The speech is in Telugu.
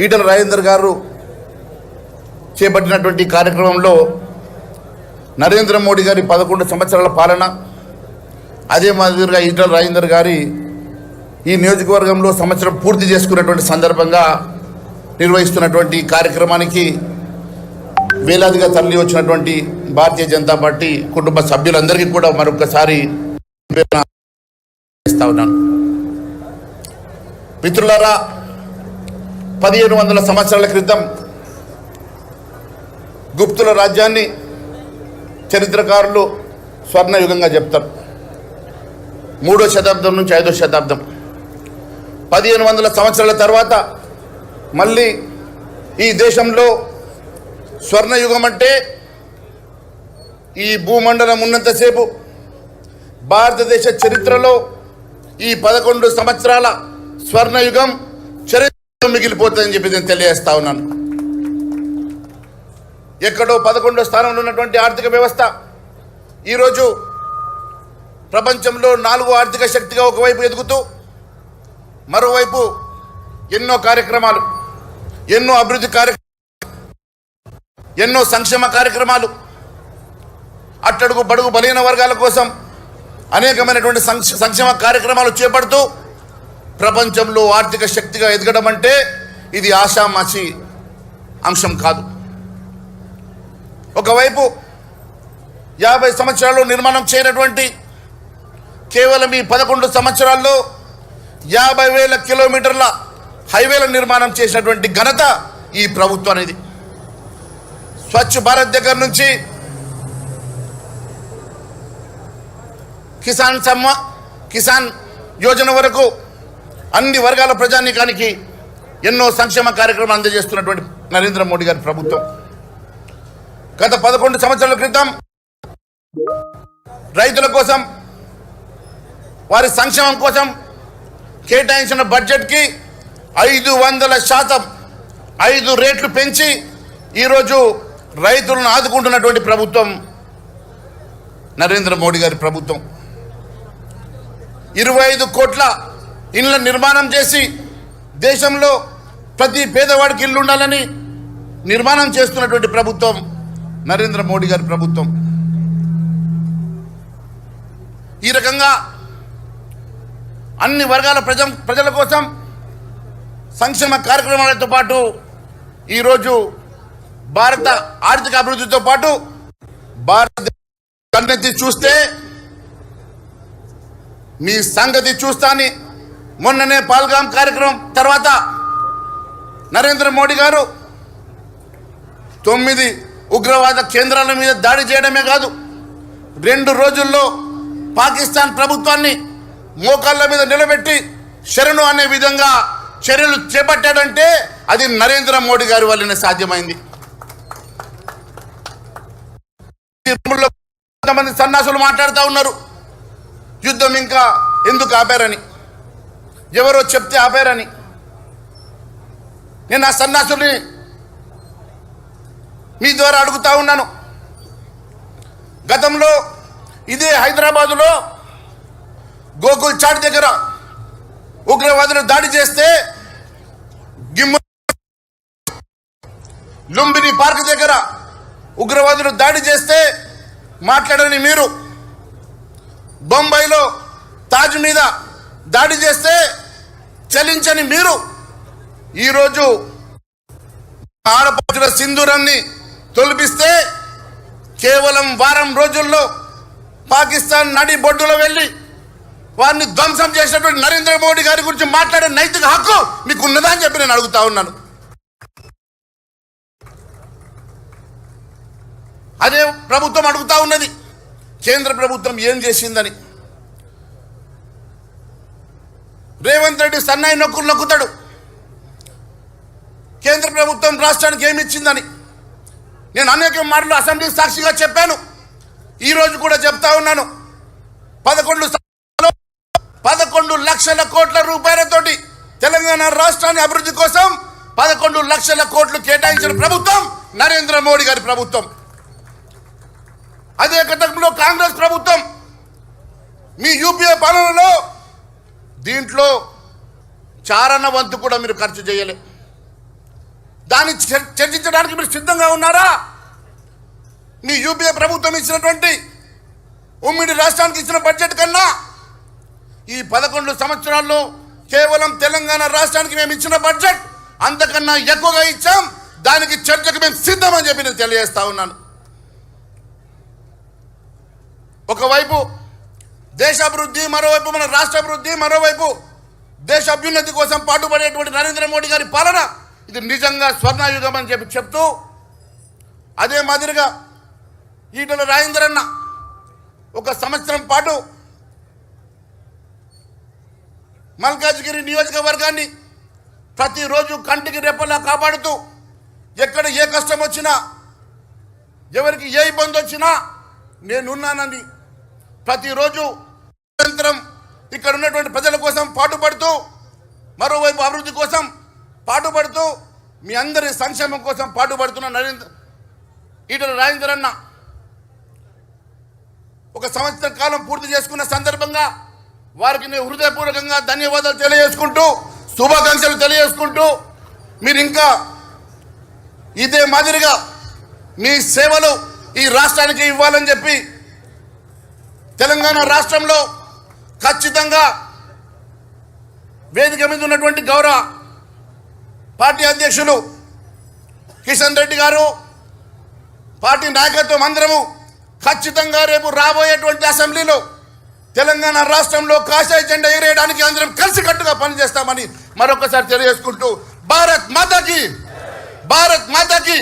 ఈటల రాజేందర్ గారు చేపట్టినటువంటి కార్యక్రమంలో నరేంద్ర మోడీ గారి 11 సంవత్సరాల పాలన, అదే మాదిరిగా ఈటల రాజేందర్ గారి ఈ నియోజకవర్గంలో సంవత్సరం పూర్తి చేసుకున్నటువంటి సందర్భంగా నిర్వహిస్తున్నటువంటి కార్యక్రమానికి వేలాదిగా తరలి వచ్చినటువంటి భారతీయ జనతా పార్టీ కుటుంబ సభ్యులందరికీ కూడా మరొకసారి ఇస్తా ఉన్నాను. మిత్రులారా, 1500 సంవత్సరాల క్రితం గుప్తుల రాజ్యాన్ని చరిత్రకారులు స్వర్ణయుగంగా చెప్తారు. 3వ శతాబ్దం నుంచి 5వ శతాబ్దం, 1500 సంవత్సరాల తర్వాత మళ్ళీ ఈ దేశంలో స్వర్ణయుగం అంటే ఈ భూమండలం ఉన్నంతసేపు భారతదేశ చరిత్రలో ఈ 11 సంవత్సరాల స్వర్ణయుగం చరిత్ర మిగిలిపోతుందని చెప్పి నేను తెలియజేస్తా ఉన్నాను. ఎక్కడో 11వ స్థానంలో ఉన్నటువంటి ఆర్థిక వ్యవస్థ ఈరోజు ప్రపంచంలో 4వ ఆర్థిక శక్తిగా ఒకవైపు ఎదుగుతూ మరోవైపు ఎన్నో కార్యక్రమాలు, ఎన్నో అభివృద్ధి కార్యక్రమాలు, ఎన్నో సంక్షేమ కార్యక్రమాలు, అట్టడుగు బడుగు బలహీన వర్గాల కోసం అనేకమైనటువంటి సంక్షేమ కార్యక్రమాలు చేపడుతూ ప్రపంచంలో ఆర్థిక శక్తిగా ఎదగడం అంటే ఇది ఆషామాషి అంశం కాదు. ఒకవైపు 50 సంవత్సరాలు నిర్మాణం చేయనటువంటి కేవలం ఈ 11 సంవత్సరాల్లో 50,000 కిలోమీటర్ల హైవేల నిర్మాణం చేసినటువంటి ఘనత ఈ ప్రభుత్వం అనేది. స్వచ్ఛ భారత్ దగ్గర నుంచి కిసాన్ యోజన వరకు అన్ని వర్గాల ప్రజానీకానికి ఎన్నో సంక్షేమ కార్యక్రమాలు అందజేస్తున్నటువంటి నరేంద్ర మోడీ గారి ప్రభుత్వం గత 11 సంవత్సరాల క్రితం రైతుల కోసం, వారి సంక్షేమం కోసం కేటాయించిన బడ్జెట్కి 500% 5 రేట్లు పెంచి ఈరోజు రైతులను ఆదుకుంటున్నటువంటి ప్రభుత్వం నరేంద్ర మోడీ గారి ప్రభుత్వం. 25 కోట్ల ఇళ్ల నిర్మాణం చేసి దేశంలో ప్రతి పేదవాడికి ఇల్లు ఉండాలని నిర్మాణం చేస్తున్నటువంటి ప్రభుత్వం నరేంద్ర మోడీ గారి ప్రభుత్వం. ఈ రకంగా అన్ని వర్గాల ప్రజల కోసం సంక్షేమ కార్యక్రమాలతో పాటు ఈరోజు భారత ఆర్థిక అభివృద్ధితో పాటు భారతదేశం చూస్తే మీ సంగతి చూస్తాని మొన్ననే పాల్గాం కార్యక్రమం తర్వాత నరేంద్ర మోడీ గారు 9 ఉగ్రవాద కేంద్రాల మీద దాడి చేయడమే కాదు, 2 రోజుల్లో పాకిస్తాన్ ప్రభుత్వాన్ని మోకాళ్ళ మీద నిలబెట్టి శరణు అనే విధంగా చర్యలు చేపట్టాడంటే అది నరేంద్ర మోడీ గారి వల్లనే సాధ్యమైంది. కొంతమంది సన్నాసులు మాట్లాడుతూ ఉన్నారు, యుద్ధం ఇంకా ఎందుకు ఆపారని, ఎవరో చెప్తే ఆపారని. నేను ఆ సన్నాసుల్ని మీ ద్వారా అడుగుతా ఉన్నాను. గతంలో ఇదే హైదరాబాదులో గోకుల్ చాట్ దగ్గర ఉగ్రవాదులు దాడి చేస్తే, లుంబిని పార్క్ దగ్గర ఉగ్రవాదులు దాడి చేస్తే మాట్లాడని మీరు, బొంబాయిలో తాజ్ మీద దాడి చేస్తే చలించని మీరు, ఈరోజు ఆడపడుచుల సింధూరాన్ని తొలిపిస్తే కేవలం వారం రోజుల్లో పాకిస్తాన్ నడి బొడ్డులో వెళ్ళి వారిని ధ్వంసం చేసినటువంటి నరేంద్ర మోడీ గారి గురించి మాట్లాడే నైతిక హక్కు మీకు ఉన్నదా అని చెప్పి నేను అడుగుతా ఉన్నాను. అదే ప్రభుత్వం అడుగుతా ఉన్నది, కేంద్ర ప్రభుత్వం ఏం చేసిందని. రేవంత్ రెడ్డి సన్నాయి నొక్కులు నొక్కుతాడు, కేంద్ర ప్రభుత్వం రాష్ట్రానికి ఏమి ఇచ్చిందని. నేను అనేక మాటలు అసెంబ్లీ సాక్షిగా చెప్పాను, ఈరోజు కూడా చెప్తా ఉన్నాను. 11 లక్షల కోట్ల రూపాయలతోటి తెలంగాణ రాష్ట్రాన్ని అభివృద్ధి కోసం 11 లక్షల కోట్లు కేటాయించిన ప్రభుత్వం నరేంద్ర మోడీ గారి ప్రభుత్వం. అదే గతంలో కాంగ్రెస్ ప్రభుత్వం మీ యూపీఏ పాలనలో దీంట్లో చారణ వంతు కూడా మీరు ఖర్చు చేయలే. దాన్ని చర్చించడానికి మీరు సిద్ధంగా ఉన్నారా? మీ యూపీఏ ప్రభుత్వం ఇచ్చినటువంటి ఉమ్మడి రాష్ట్రానికి ఇచ్చిన బడ్జెట్ కన్నా ఈ 11 సంవత్సరాల్లో కేవలం తెలంగాణ రాష్ట్రానికి మేము ఇచ్చిన బడ్జెట్ అంతకన్నా ఎక్కువగా ఇచ్చాం. దానికి చర్చకు మేము సిద్ధమని చెప్పి నేను తెలియజేస్తా ఉన్నాను. ఒకవైపు దేశాభివృద్ధి, మరోవైపు మన రాష్ట్ర అభివృద్ధి, మరోవైపు దేశ అభ్యున్నతి కోసం పాటుపడేటువంటి నరేంద్ర మోడీ గారి పాలన ఇది నిజంగా స్వర్ణయుగం అని చెప్తూ, అదే మాదిరిగా ఈటల రాజేందర్ అన్న 1 సంవత్సరం పాటు మల్కాజ్గిరి నియోజకవర్గాన్ని ప్రతిరోజు కంటికి రెప్పలా కాపాడుతూ, ఎక్కడ ఏ కష్టం వచ్చినా, ఎవరికి ఏ ఇబ్బంది వచ్చినా నేనున్నానని ప్రతిరోజు నిరంతరం ఇక్కడ ఉన్నటువంటి ప్రజల కోసం పాటుపడుతూ, మరోవైపు అభివృద్ధి కోసం పాటుపడుతూ, మీ అందరి సంక్షేమం కోసం పాటుపడుతున్న ఈటల రాజేందర్ అన్న 1 సంవత్సర కాలం పూర్తి చేసుకున్న సందర్భంగా వారికి నేను హృదయపూర్వకంగా ధన్యవాదాలు తెలియజేసుకుంటూ, శుభాకాంక్షలు తెలియజేసుకుంటూ, మీరు ఇంకా ఇదే మాదిరిగా మీ సేవలు ఈ రాష్ట్రానికి ఇవ్వాలని చెప్పి తెలంగాణ రాష్ట్రంలో ఖచ్చితంగా వేదిక మీద ఉన్నటువంటి గౌరవ పార్టీ అధ్యక్షులు కిషన్ రెడ్డి గారు, పార్టీ నాయకత్వం అందరము ఖచ్చితంగా రేపు రాబోయేటువంటి అసెంబ్లీలో తెలంగాణ రాష్ట్రంలో కాషాయ జెండా ఎగరేయడానికి అందరం కలిసికట్టుగా పనిచేస్తామని మరొకసారి తెలియజేసుకుంటూ, భారత్ మాతాకి, భారత్ మాతాకి.